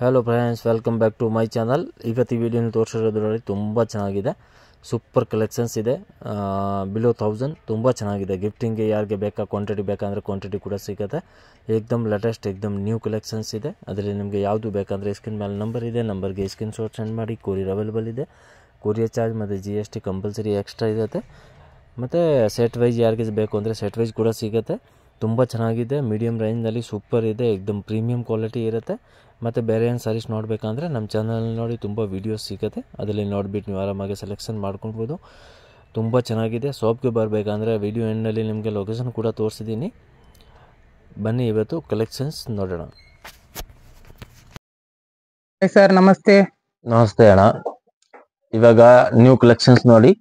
Hello friends, welcome back to my channel. ಇವತ್ತು ಈ ವಿಡಿಯೋನ ತೋರಿಸಿರೋದ್ರಲ್ಲಿ ತುಂಬ ಚೆನ್ನಾಗಿದೆ. ಸೂಪರ್ ಕಲೆಕ್ಷನ್ಸ್ ಇದೆ. ಬಿಲೋ 1000 ತುಂಬ ಚೆನ್ನಾಗಿದೆ. ಗಿಫ್ಟಿಂಗ್ಗೆ ಯಾರಿಗೆ ಬೇಕಾ, ಕ್ವಾಂಟಿಟಿ ಬೇಕಂದರೆ ಕ್ವಾಂಟಿಟಿ ಕೂಡ ಸಿಗುತ್ತೆ. ಏಕ್ದಮ್ ಲೇಟೆಸ್ಟ್, ಏಕ್ದಮ್ ನ್ಯೂ ಕಲೆಕ್ಷನ್ಸ್ ಇದೆ. ಅದರಲ್ಲಿ ನಿಮಗೆ ಯಾವುದು ಬೇಕಂದರೆ ಸ್ಕ್ರೀನ್ ಮೇಲೆ ನಂಬರ್ ಇದೆ, ನಂಬರ್ಗೆ ಸ್ಕ್ರೀನ್ ಶಾಟ್ ಸೆಂಡ್ ಮಾಡಿ. ಕೊರಿಯರ್ ಅವೈಲೇಬಲ್ ಇದೆ. ಕೊರಿಯರ್ ಚಾರ್ಜ್ ಮತ್ತು GST ಕಂಪಲ್ಸರಿ ಎಕ್ಸ್ಟ್ರಾ ಇರುತ್ತೆ. ಮತ್ತು ಸೆಟ್ ವೈಸ್ ಯಾರಿಗೆ ಬೇಕು ಅಂದರೆ ಸೆಟ್ ವೈಸ್ ಕೂಡ ಸಿಗುತ್ತೆ. ತುಂಬ ಚೆನ್ನಾಗಿದೆ. ಮೀಡಿಯಮ್ ರೇಂಜ್ನಲ್ಲಿ ಸೂಪರ್ ಇದೆ. ಏಕ್ದಮ್ ಪ್ರೀಮಿಯಂ ಕ್ವಾಲಿಟಿ ಇರುತ್ತೆ. ಮತ್ತು ಬೇರೆ ಏನು ಸಾರೀಸ್ ನೋಡಬೇಕಂದ್ರೆ ನಮ್ಮ ಚಾನಲ್ ನೋಡಿ ತುಂಬ ವೀಡಿಯೋಸ್ ಸಿಗುತ್ತೆ. ಅದರಲ್ಲಿ ನೋಡಿಬಿಟ್ಟು ನೀವು ಆರಾಮಾಗಿ ಸೆಲೆಕ್ಷನ್ ಮಾಡ್ಕೊಳ್ಬೋದು. ತುಂಬ ಚೆನ್ನಾಗಿದೆ. ಶಾಪ್ಗೆ ಬರಬೇಕಂದ್ರೆ ವಿಡಿಯೋ ಎಂಡಲ್ಲಿ ನಿಮಗೆ ಲೊಕೇಶನ್ ಕೂಡ ತೋರಿಸಿದ್ದೀನಿ. ಬನ್ನಿ ಇವತ್ತು ಕಲೆಕ್ಷನ್ಸ್ ನೋಡೋಣ. ಸರ್ ನಮಸ್ತೆ. ನಮಸ್ತೆ ಅಣ್ಣ. ಇವಾಗ ನ್ಯೂ ಕಲೆಕ್ಷನ್ಸ್ ನೋಡಿ.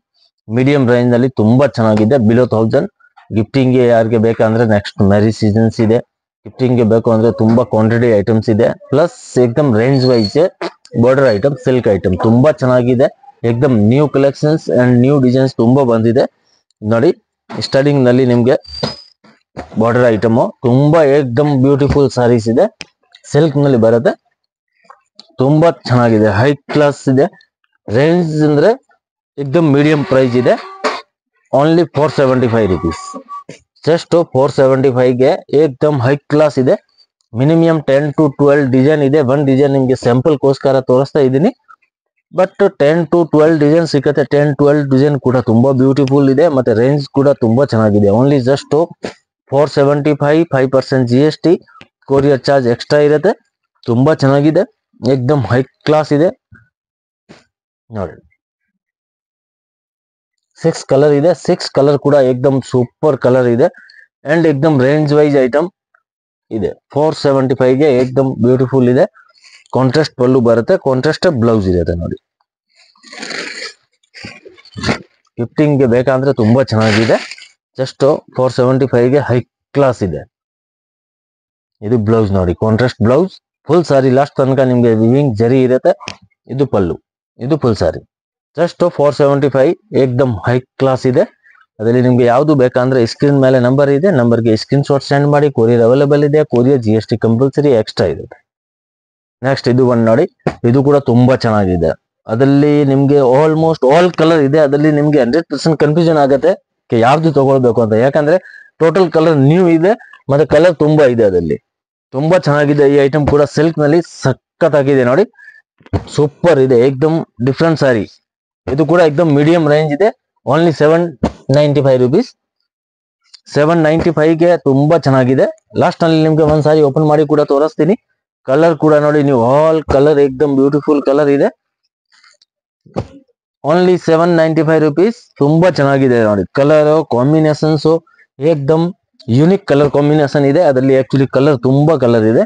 ಮೀಡಿಯಂ ರೇಂಜ್ನಲ್ಲಿ ತುಂಬ ಚೆನ್ನಾಗಿದೆ. ಬಿಲೋ 1000 ಗಿಫ್ಟಿಂಗ್ಗೆ ಯಾರಿಗೆ ಬೇಕಂದ್ರೆ ನೆಕ್ಸ್ಟ್ ಮ್ಯಾರೇಜ್ ಸೀಸನ್ಸ್ ಇದೆ. ಗಿಫ್ಟಿಂಗ್ಗೆ ಬೇಕು ಅಂದರೆ ತುಂಬ ಕ್ವಾಂಟಿಟಿ ಐಟಮ್ಸ್ ಇದೆ. ಪ್ಲಸ್ ಏಕ್ದಮ್ range wise border item, silk item ತುಂಬ ಚೆನ್ನಾಗಿದೆ. ಏಕ್ದಮ್ new collections and new designs ತುಂಬ ಬಂದಿದೆ ನೋಡಿ. ಸ್ಟಾರ್ಟಿಂಗ್ನಲ್ಲಿ ನಿಮಗೆ ಬಾರ್ಡರ್ ಐಟಮು ತುಂಬ ಏಕ್ದಮ್ ಬ್ಯೂಟಿಫುಲ್ ಸಾರೀಸ್ ಇದೆ. ಸಿಲ್ಕ್ನಲ್ಲಿ ಬರುತ್ತೆ. ತುಂಬ ಚೆನ್ನಾಗಿದೆ. ಹೈ ಕ್ಲಾಸ್ ಇದೆ. ರೇಂಜ್ ಅಂದರೆ ಏಕ್ದಮ್ ಮೀಡಿಯಂ ಪ್ರೈಸ್ ಇದೆ. Only 475 rupees. ಜಸ್ಟ್ 475ಗೆ ಏಕ್ದಮ್ ಹೈ ಕ್ಲಾಸ್ ಇದೆ. ಮಿನಿಮಮ್ 10 to 12 ಡಿಸೈನ್ ಇದೆ. ಒಂದು ಡಿಸೈನ್ ನಿಮಗೆ ಸ್ಯಾಂಪಲ್ಗೋಸ್ಕರ ತೋರಿಸ್ತಾ ಇದ್ದೀನಿ. ಬಟ್ 10 to 12 ಡಿಸೈನ್ ಸಿಗುತ್ತೆ. 10-12 ಡಿಸೈನ್ ಕೂಡ ತುಂಬ ಬ್ಯೂಟಿಫುಲ್ ಇದೆ. ಮತ್ತು ರೇಂಜ್ ಕೂಡ ತುಂಬ ಚೆನ್ನಾಗಿದೆ. Only just 475, 5% GST, courier charge extra ಇರುತ್ತೆ. ತುಂಬ ಚೆನ್ನಾಗಿದೆ. ಏಕ್ದಮ್ ಹೈ ಕ್ಲಾಸ್ ಇದೆ ನೋಡಿ. 6 ಕಲರ್ ಇದೆ. 6 ಕಲರ್ ಕೂಡ ಏಕ್ದಮ್ ಸೂಪರ್ ಕಲರ್ ಇದೆ. ಅಂಡ್ ಏಕ್ದಮ್ ರೇಂಜ್ ವೈಸ್ ಐಟಮ್ ಇದೆ. 475ಗೆ ಏಕ್ದಮ್ ಬ್ಯೂಟಿಫುಲ್ ಇದೆ. ಕಾಂಟ್ರಾಸ್ಟ್ ಪಲ್ಲು ಬರುತ್ತೆ, ಕಾಂಟ್ರಾಸ್ಟ್ ಬ್ಲೌಸ್ ಇರುತ್ತೆ ನೋಡಿ. ಗಿಫ್ಟಿಂಗ್ಗೆ ಬೇಕಂದ್ರೆ ತುಂಬಾ ಚೆನ್ನಾಗಿದೆ. ಜಸ್ಟ್ 475ಗೆ ಹೈ ಕ್ಲಾಸ್ ಇದೆ. ಇದು ಬ್ಲೌಸ್ ನೋಡಿ, ಕಾಂಟ್ರಾಸ್ಟ್ ಬ್ಲೌಸ್. ಫುಲ್ ಸಾರಿ ಲಾಸ್ಟ್ ತನಕ ನಿಮ್ಗೆ ವಿವಿಂಗ್ ಜರಿ ಇರುತ್ತೆ. ಇದು ಪಲ್ಲು, ಇದು ಫುಲ್ ಸಾರಿ. ಜಸ್ಟ್ 475 ಏಕ್ದಮ್ ಹೈ ಕ್ಲಾಸ್ ಇದೆ. ಅದರಲ್ಲಿ ನಿಮ್ಗೆ ಯಾವುದು ಬೇಕಂದ್ರೆ ಸ್ಕ್ರೀನ್ ಮೇಲೆ ನಂಬರ್ ಇದೆ, ನಂಬರ್ಗೆ ಸ್ಕ್ರೀನ್ ಶಾಟ್ ಸೆಂಡ್ ಮಾಡಿ. ಕೊರಿಯರ್ ಅವೈಲೇಬಲ್ ಇದೆ. ಕೊರಿಯರ್ GST ಕಂಪಲ್ಸರಿ ಎಕ್ಸ್ಟ್ರಾ ಇರುತ್ತೆ. ನೆಕ್ಸ್ಟ್ ಇದು ಒಂದು ನೋಡಿ. ಇದು ಕೂಡ ತುಂಬಾ ಚೆನ್ನಾಗಿದೆ. ಅದರಲ್ಲಿ ನಿಮ್ಗೆ ಆಲ್ಮೋಸ್ಟ್ ಆಲ್ ಕಲರ್ ಇದೆ. ಅದರಲ್ಲಿ ನಿಮ್ಗೆ 100% ಕನ್ಫ್ಯೂಷನ್ ಆಗುತ್ತೆ ಯಾವ್ದು ತಗೊಳ್ಬೇಕು ಅಂತ. ಯಾಕಂದ್ರೆ ಟೋಟಲ್ ಕಲರ್ ನ್ಯೂ ಇದೆ ಮತ್ತೆ ಕಲರ್ ತುಂಬಾ ಇದೆ. ಅದರಲ್ಲಿ ತುಂಬಾ ಚೆನ್ನಾಗಿದೆ. ಈ ಐಟಮ್ ಕೂಡ ಸಿಲ್ಕ್ ನಲ್ಲಿ ಸಖತ್ತಾಗಿದೆ ನೋಡಿ. ಸೂಪರ್ ಇದೆ. ಏಕ್ದಮ್ ಡಿಫ್ರೆಂಟ್ ಸಾರಿ. ಇದು ಕೂಡ ಏಕ್ದಮ್ ಮೀಡಿಯಂ ರೇಂಜ್ ಇದೆ. Only 795 rupees. 795ಗೆ ತುಂಬಾ ಚೆನ್ನಾಗಿದೆ. ಲಾಸ್ಟ್ ನಲ್ಲಿ ನಿಮ್ಗೆ ಒಂದ್ ಸಾರಿ ಓಪನ್ ಮಾಡಿ ಕೂಡ ತೋರಿಸ್ತೀನಿ. ಕಲರ್ ಕೂಡ ನೋಡಿ ನೀವು, ಆಲ್ ಕಲರ್ ಏಕ್ದಮ್ ಬ್ಯೂಟಿಫುಲ್ ಕಲರ್ ಇದೆ. Only 795 rupees. ತುಂಬಾ ಚೆನ್ನಾಗಿದೆ ನೋಡಿ. ಕಲರ್ ಕಾಂಬಿನೇಷನ್ಸ್ ಏಕ್ದಮ್ ಯುನಿಕ್ ಕಲರ್ ಕಾಂಬಿನೇಷನ್ ಇದೆ. ಅದರಲ್ಲಿ ಆಕ್ಚುಲಿ ಕಲರ್ ತುಂಬಾ ಕಲರ್ ಇದೆ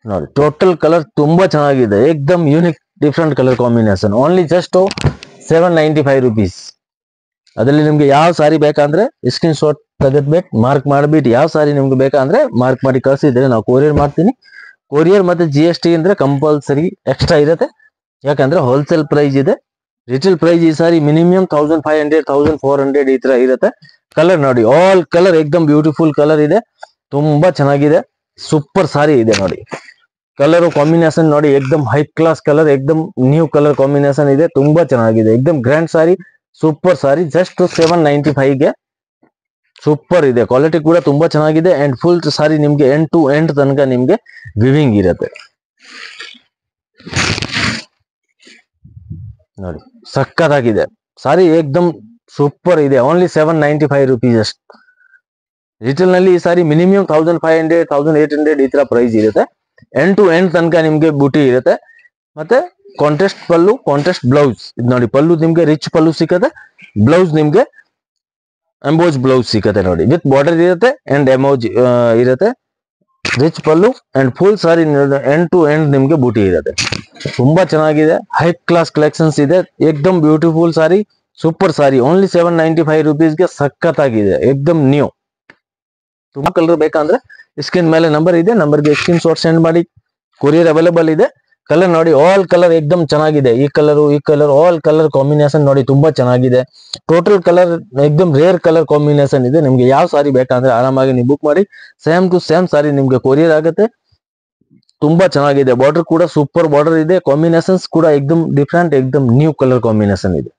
ನೋಡಿ. ಟೋಟಲ್ ಕಲರ್ ತುಂಬಾ ಚೆನ್ನಾಗಿದೆ. ಏಕ್ದಮ್ unique different colour combination. Only just 795 rupees. ಅದರಲ್ಲಿ ನಿಮ್ಗೆ ಯಾವ ಸಾರಿ ಬೇಕಂದ್ರೆ ಸ್ಕ್ರೀನ್ ಶಾಟ್ ತೆಗೆದ್ಬಿಟ್ಟು ಮಾರ್ಕ್ ಮಾಡಿಬಿಟ್ಟು ಯಾವ ಸಾರಿ ನಿಮ್ಗೆ ಬೇಕಂದ್ರೆ ಮಾರ್ಕ್ ಮಾಡಿ ಕಳಿಸಿದ್ರೆ ನಾವು ಕೊರಿಯರ್ ಮಾಡ್ತೀನಿ. ಕೊರಿಯರ್ ಮತ್ತೆ GST ಅಂದ್ರೆ ಕಂಪಲ್ಸರಿ ಎಕ್ಸ್ಟ್ರಾ ಇರುತ್ತೆ. ಯಾಕಂದ್ರೆ ಹೋಲ್ಸೇಲ್ ಪ್ರೈಸ್ ಇದೆ. ರಿಟೇಲ್ ಪ್ರೈಸ್ ಈ ಸಾರಿ ಮಿನಿಮಮ್ 1500, 1400 ಈ ತರ ಇರುತ್ತೆ. ಕಲರ್ ನೋಡಿ, ಆಲ್ ಕಲರ್ ಏಕ್ದಮ್ ಬ್ಯೂಟಿಫುಲ್ ಕಲರ್ ಇದೆ. ತುಂಬಾ ಚೆನ್ನಾಗಿದೆ. ಸೂಪರ್ ಸಾರಿ ಇದೆ ನೋಡಿ. ಕಲರ್ ಕಾಂಬಿನೇಷನ್ ನೋಡಿ, ಏಕ್ದಮ್ ಹೈ ಕ್ಲಾಸ್ ಕಲರ್, ಏಕ್ದಮ್ ನ್ಯೂ ಕಲರ್ ಕಾಂಬಿನೇಷನ್ ಇದೆ. ತುಂಬಾ ಚೆನ್ನಾಗಿದೆ. ಏಕ್ದಮ್ grand sari, super sari. Just 795ಗೆ ಸೂಪರ್ ಇದೆ. ಕ್ವಾಲಿಟಿ ಕೂಡ ತುಂಬಾ ಚೆನ್ನಾಗಿದೆ. ಅಂಡ್ ಫುಲ್ ಸಾರಿ ನಿಮ್ಗೆ ಎಂಡ್ ಟು ಎಂಡ್ ತನಕ ನಿಮ್ಗೆ ವಿವಿಂಗ್ ಇರುತ್ತೆ ನೋಡಿ. ಸಕ್ಕತ್ತಾಗಿದೆ ಸಾರಿ. ಏಕ್ದಮ್ ಸೂಪರ್ ಇದೆ. ಓನ್ಲಿ 795 rupees ಅಷ್ಟು. ರಿಟೇಲ್ ನಲ್ಲಿ ಈ ಸಾರಿ ಮಿನಿಮಮ್ 1500, 1800 ಈ ತರ ಪ್ರೈಸ್ ಇರುತ್ತೆ. ಎಂಡ್ ಟು ಎಂಡ್ ತನಕ ನಿಮ್ಗೆ ಬೂಟಿ ಇರುತ್ತೆ. ಮತ್ತೆ ಕಾಂಟ್ರಾಸ್ಟ್ ಪಲ್ಲು, ಕಾಂಟ್ರಾಸ್ಟ್ ಬ್ಲೌಸ್. ಇದು ನೋಡಿ, ಪಲ್ಲು ನಿಮ್ಗೆ ರಿಚ್ ಪಲ್ಲು ಸಿಕ್ಕತ್ತೆ. ಬ್ಲೌಸ್ ನಿಮ್ಗೆ ಎಂಬೋಜ್ ಬ್ಲೌಸ್ ಸಿಕ್ಕತ್ತೆ ನೋಡಿ. ವಿತ್ ಬಾರ್ಡರ್ ಇರುತ್ತೆ ಅಂಡ್ ಎಂಬೋಜ್ ಇರುತ್ತೆ. Rich pallu and full sari end to end ನಿಮ್ಗೆ ಬೂಟಿ ಇರುತ್ತೆ. ತುಂಬಾ ಚೆನ್ನಾಗಿದೆ. ಹೈ ಕ್ಲಾಸ್ ಕಲೆಕ್ಷನ್ಸ್ ಇದೆ. ಏಕ್ದಮ್ beautiful sari, super sari. Only 795 rupeesಗೆ ಸಖತ್ತಾಗಿದೆ. ಏಕ್ದಮ್ ನ್ಯೂ. ತುಂಬಾ ಕಲರ್ ಬೇಕಂದ್ರೆ ಸ್ಕ್ರೀನ್ ಮೇಲೆ ನಂಬರ್ ಇದೆ, ನಂಬರ್ಗೆ ಸ್ಕ್ರೀನ್ ಶಾಟ್ ಸೆಂಡ್ ಮಾಡಿ. ಕೊರಿಯರ್ ಅವೈಲೇಬಲ್ ಇದೆ. ಕಲರ್ ನೋಡಿ, ಆಲ್ ಕಲರ್ ಎಕ್ದಮ್ ಚೆನ್ನಾಗಿದೆ. ಈ ಕಲರ್ ಆಲ್ ಕಲರ್ ಕಾಂಬಿನೇಷನ್ ನೋಡಿ ತುಂಬಾ ಚೆನ್ನಾಗಿದೆ. ಟೋಟಲ್ ಕಲರ್ ಎಕ್ದಮ್ ರೇರ್ ಕಲರ್ ಕಾಂಬಿನೇಷನ್ ಇದೆ. ನಿಮ್ಗೆ ಯಾವ ಸಾರಿ ಬೇಕಂದ್ರೆ ಆರಾಮಾಗಿ ನೀವು ಬುಕ್ ಮಾಡಿ, ಸೇಮ್ ಟು ಸೇಮ್ ಸಾರಿ ನಿಮ್ಗೆ ಕೊರಿಯರ್ ಆಗುತ್ತೆ. ತುಂಬಾ ಚೆನ್ನಾಗಿದೆ. ಬಾರ್ಡರ್ ಕೂಡ ಸೂಪರ್ ಬಾರ್ಡರ್ ಇದೆ. ಕಾಂಬಿನೇಷನ್ಸ್ ಕೂಡ ಎಕ್ದಮ್ ಡಿಫ್ರೆಂಟ್, ಎಕ್ದಮ್ ನ್ಯೂ ಕಲರ್ ಕಾಂಬಿನೇಷನ್ ಇದೆ.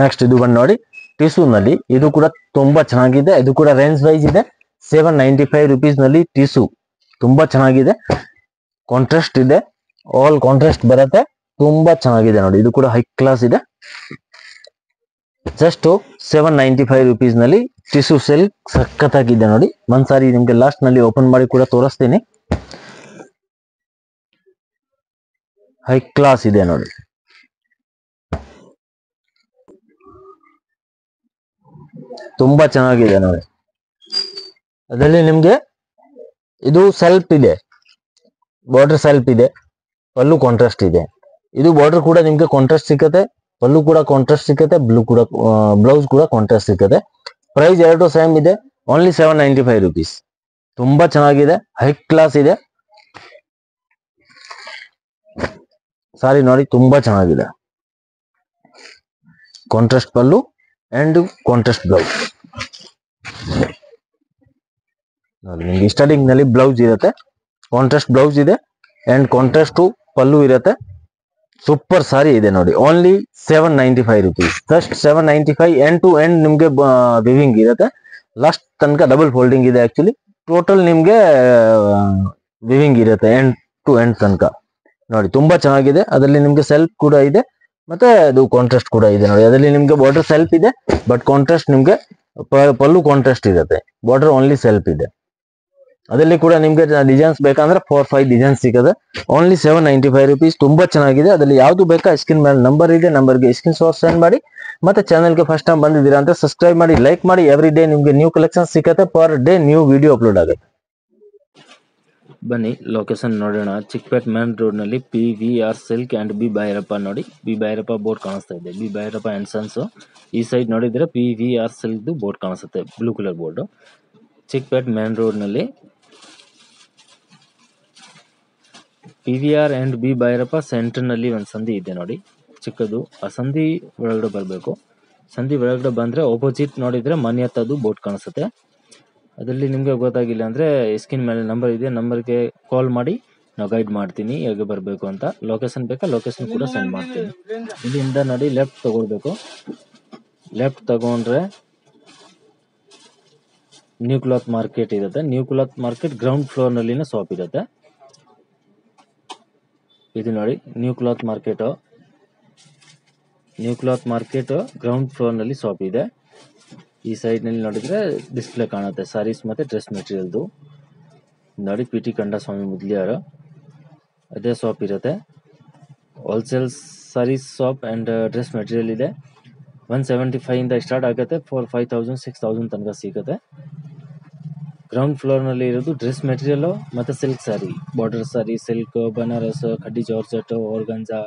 ನೆಕ್ಸ್ಟ್ ಇದು ಬಂದು ನೋಡಿ ಟಿಸು ನಲ್ಲಿ, ಇದು ಕೂಡ ತುಂಬಾ ಚೆನ್ನಾಗಿದೆ. ಇದು ಕೂಡ ರೇಂಜ್ ವೈಸ್ ಇದೆ. 795 rupees ನಲ್ಲಿ ಟಿಸು ತುಂಬಾ ಚೆನ್ನಾಗಿದೆ. ಕಾಂಟ್ರಾಸ್ಟ್ ಇದೆ, ಆಲ್ ಕಾಂಟ್ರಾಸ್ಟ್ ಬರುತ್ತೆ. ತುಂಬಾ ಚೆನ್ನಾಗಿದೆ ನೋಡಿ. ಇದು ಕೂಡ ಹೈ ಕ್ಲಾಸ್ ಇದೆ. ಜಸ್ಟ್ 795 rupees ನಲ್ಲಿ ಟಿಸು ಸಿಲ್ಕ್ ಸಖತ್ತಾಗಿದೆ ನೋಡಿ. ಒಂದ್ಸಾರಿ ನಿಮ್ಗೆ ಲಾಸ್ಟ್ ನಲ್ಲಿ ಓಪನ್ ಮಾಡಿ ಕೂಡ ತೋರಿಸ್ತೀನಿ. ಹೈ ಕ್ಲಾಸ್ ಇದೆ ನೋಡಿ. ತುಂಬಾ ಚೆನ್ನಾಗಿದೆ ನೋಡಿ. ಅದರಲ್ಲಿ ನಿಮ್ಗೆ ಇದು ಸೆಲ್ಫ್ ಇದೆ, ಬಾರ್ಡರ್ ಸೆಲ್ಫ್ ಇದೆ, ಪಲ್ಲು ಕಾಂಟ್ರಾಸ್ಟ್ ಇದೆ. ಇದು ಬಾರ್ಡರ್ ಕೂಡ ನಿಮ್ಗೆ ಕಾಂಟ್ರಾಸ್ಟ್ ಸಿಕ್ಕತ್ತೆ, ಪಲ್ಲು ಕೂಡ ಕಾಂಟ್ರಾಸ್ಟ್ ಸಿಕ್ಕತ್ತೆ, ಬ್ಲೌಸ್ ಕೂಡ ಕಾಂಟ್ರಾಸ್ಟ್ ಸಿಕ್ಕತ್ತೆ. ಪ್ರೈಸ್ ಎರಡು ಸೇಮ್ ಇದೆ. Only 795 rupees. ತುಂಬಾ ಚೆನ್ನಾಗಿದೆ, ಹೈ ಕ್ಲಾಸ್ ಇದೆ. ಸಾರಿ ನೋಡಿ ತುಂಬಾ ಚೆನ್ನಾಗಿದೆ. Contrast pallu and contrast blouse. ನಿಮ್ಗೆ ಸ್ಟಾರ್ಟಿಂಗ್ ನಲ್ಲಿ ಬ್ಲೌಸ್ ಇರುತ್ತೆ, ಕಾಂಟ್ರಾಸ್ಟ್ ಬ್ಲೌಸ್ ಇದೆ ಅಂಡ್ ಕಾಂಟ್ರಾಸ್ಟ್ ಪಲ್ಲು ಇರುತ್ತೆ. ಸೂಪರ್ ಸಾರಿ ಇದೆ ನೋಡಿ. Only 795 rupees. Just 795. End to end ನಿಮ್ಗೆ ವಿವಿಂಗ್ ಇರುತ್ತೆ. ಲಾಸ್ಟ್ ತನಕ ಡಬಲ್ ಫೋಲ್ಡಿಂಗ್ ಇದೆ. ಆಕ್ಚುಲಿ ಟೋಟಲ್ ನಿಮ್ಗೆ ವಿವಿಂಗ್ ಇರುತ್ತೆ ಎಂಡ್ ಟು ಎಂಡ್ ತನಕ ನೋಡಿ. ತುಂಬಾ ಚೆನ್ನಾಗಿದೆ. ಅದರಲ್ಲಿ ನಿಮ್ಗೆ ಸೆಲ್ಫ್ ಕೂಡ ಇದೆ, ಮತ್ತೆ ಅದು ಕಾಂಟ್ರಾಸ್ಟ್ ಕೂಡ ಇದೆ ನೋಡಿ. ಅದರಲ್ಲಿ ನಿಮ್ಗೆ ಬಾರ್ಡರ್ ಸೆಲ್ಫ್ ಇದೆ, ಬಟ್ ಕಾಂಟ್ರಾಸ್ಟ್ ನಿಮ್ಗೆ ಪಲ್ಲು ಕಾಂಟ್ರಾಸ್ಟ್ ಇರುತ್ತೆ, ಬಾರ್ಡರ್ ಓನ್ಲಿ ಸೆಲ್ಫ್ ಇದೆ. ಅದರಲ್ಲಿ ಕೂಡ ನಿಮ್ಗೆ ಡಿಸೈನ್ಸ್ ಬೇಕಂದ್ರೆ 4-5 ಡಿಸೈನ್ಸ್ ಸಿಗುತ್ತೆ. Only 795 rupees. ತುಂಬಾ ಚೆನ್ನಾಗಿದೆ. ಅದರಲ್ಲಿ ಯಾವ್ದು ಬೇಕಾ ಸ್ಕ್ರೀನ್ ಮೇಲೆ ನಂಬರ್ ಇದೆ, ನಂಬರ್ಗೆ ಸ್ಕ್ರೀನ್ ಶಾಟ್ ಸೆಂಡ್ ಮಾಡಿ. ಮತ್ತೆ ಚಾನಲ್ಗೆ ಫಸ್ಟ್ ಟೈಮ್ ಬಂದಿದ್ದೀರಾ ಅಂತ ಸಬ್ಸ್ಕ್ರೈಬ್ ಮಾಡಿ, ಲೈಕ್ ಮಾಡಿ. ಎವ್ರಿ ಡೇ ನಿಮ್ಗೆ ನ್ಯೂ ಕಲೆಕ್ಷನ್ ಸಿಗುತ್ತೆ. Per day new video upload ಆಗುತ್ತೆ. ಬನ್ನಿ ಲೊಕೇಶನ್ ನೋಡೋಣ. ಚಿಕ್ಕಪೇಟ್ ಮೇನ್ ರೋಡ್ ನಲ್ಲಿ PVR silk and B Bhyrappa ನೋಡಿ. ಬಿ ಭೈರಪ್ಪ ಬೋರ್ಡ್ ಕಾಣಿಸ್ತಾ ಇದೆ. B Bhyrappa and sons. ಈ ಸೈಡ್ ನೋಡಿದ್ರೆ PVR ಸಿಲ್ಕ್ ಬೋರ್ಡ್ ಕಾಣಿಸುತ್ತೆ, blue colour board. Chickpet main road ನಲ್ಲಿ PVR and B Bhyrappa centre ನಲ್ಲಿ ಒಂದು ಸಂಧಿ ಇದೆ ನೋಡಿ, ಚಿಕ್ಕದು. ಆ ಸಂಧಿ ಒಳಗಡೆ ಬರಬೇಕು. ಸಂಧಿ ಒಳಗಡೆ ಬಂದ್ರೆ ಆಪೋಸಿಟ್ ನೋಡಿದ್ರೆ ಮನೆ ಹತ್ತದು ಬೋರ್ಡ್ ಕಾಣಿಸುತ್ತೆ. ಅದರಲ್ಲಿ ನಿಮ್ಗೆ ಗೊತ್ತಾಗಿಲ್ಲ ಅಂದ್ರೆ ಸ್ಕ್ರೀನ್ ಮೇಲೆ ನಂಬರ್ ಇದೆ, ನಂಬರ್ಗೆ ಕಾಲ್ ಮಾಡಿ ನಾವು ಗೈಡ್ ಮಾಡ್ತೀನಿ ಹೇಗೆ ಬರಬೇಕು ಅಂತ. ಲೊಕೇಶನ್ ಬೇಕಾ ಲೊಕೇಶನ್ ಕೂಡ ಸೆಂಡ್ ಮಾಡ್ತೀನಿ. ಇಲ್ಲಿಂದ ನೋಡಿ ಲೆಫ್ಟ್ ತಗೊಳ್ಬೇಕು. ಲೆಫ್ಟ್ ತಗೊಂಡ್ರೆ ನ್ಯೂ ಕ್ಲಾತ್ ಮಾರ್ಕೆಟ್ ಇರುತ್ತೆ. New cloth market ground floor ನಲ್ಲಿನ ಶಾಪ್ ಇರುತ್ತೆ. ಇದು ನೋಡಿ new cloth market. New cloth market ground floor ನಲ್ಲಿ ಶಾಪ್ ಇದೆ. ಈ ಸೈಡ್ ನಲ್ಲಿ ನೋಡಿದ್ರೆ ಡಿಸ್ಪ್ಲೇ ಕಾಣುತ್ತೆ ಸಾರೀಸ್ ಮತ್ತೆ ಡ್ರೆಸ್ ಮೆಟೀರಿಯಲ್ದು ನೋಡಿ. PT ಕಂಡಸ್ವಾಮಿ ಮುದ್ಲಿಯಾರ ಅದೇ ಶಾಪ್ ಇರುತ್ತೆ. Wholesale saris shop and dress material ಇದೆ. 175 ಇಂದ ಸ್ಟಾರ್ಟ್ ಆಗುತ್ತೆ, 4,000 6,000 ತನಕ ಸಿಗುತ್ತೆ. ಗ್ರೌಂಡ್ ಫ್ಲೋರ್ ನಲ್ಲಿ ಇರೋದು ಡ್ರೆಸ್ ಮೆಟೀರಿಯಲ್ ಮತ್ತೆ silk sari, border sari, silk, Banaras, ಖಡ್ಡಿ georgette, organza,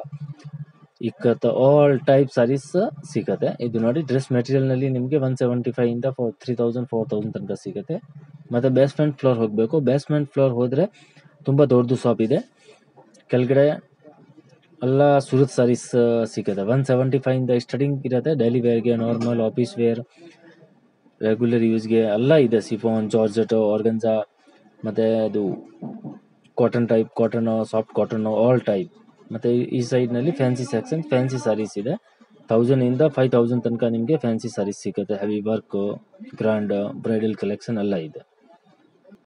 ikat, all type saris ಸಿಗುತ್ತೆ. ಇದು ನೋಡಿ ಡ್ರೆಸ್ ಮೆಟೀರಿಯಲ್ ನಲ್ಲಿ ನಿಮಗೆ 175 ಇಂದ 3,000 4,000 ತನಕ ಸಿಗುತ್ತೆ. ಮತ್ತೆ ಬೇಸ್ಮೆಂಟ್ ಫ್ಲೋರ್ ಹೋಗಬೇಕು. ಬೇಸ್ಮೆಂಟ್ ಫ್ಲೋರ್ ಹೋದ್ರೆ ತುಂಬಾ ದೊಡ್ಡದು ಶಾಪ್ ಇದೆ. ಕೆಳಗಡೆ ಎಲ್ಲ ಸುರತ್ ಸಾರೀಸ್ ಸಿಗುತ್ತೆ. 175 ಇಂದ ಸ್ಟಾರ್ಟಿಂಗ್ ಇರುತ್ತೆ. ಡೈಲಿ ವೇರ್ಗೆ, ನಾರ್ಮಲ್, ಆಫೀಸ್ ವೇರ್, ರೆಗ್ಯುಲರ್ ಯೂಸ್ಗೆ ಎಲ್ಲ ಇದೆ. ಸಿಫಾನ್, ಜಾರ್ಜೆಟ್, ಆರ್ಗಂಜಾ, ಮತ್ತೆ ಅದು cotton type, cotton, soft cotton, all type. ಮತ್ತೆ ಈ ಸೈಡ್ ನಲ್ಲಿ ಫ್ಯಾನ್ಸಿ ಸೆಕ್ಷನ್, ಫ್ಯಾನ್ಸಿ ಸಾರೀಸ್ ಇದೆ. 1000 ಇಂದ 5,000 ತನಕ ನಿಮಗೆ ಫ್ಯಾನ್ಸಿ ಸಾರೀಸ್ ಸಿಗುತ್ತೆ. Heavy work, grand, bridal collection ಎಲ್ಲ ಇದೆ.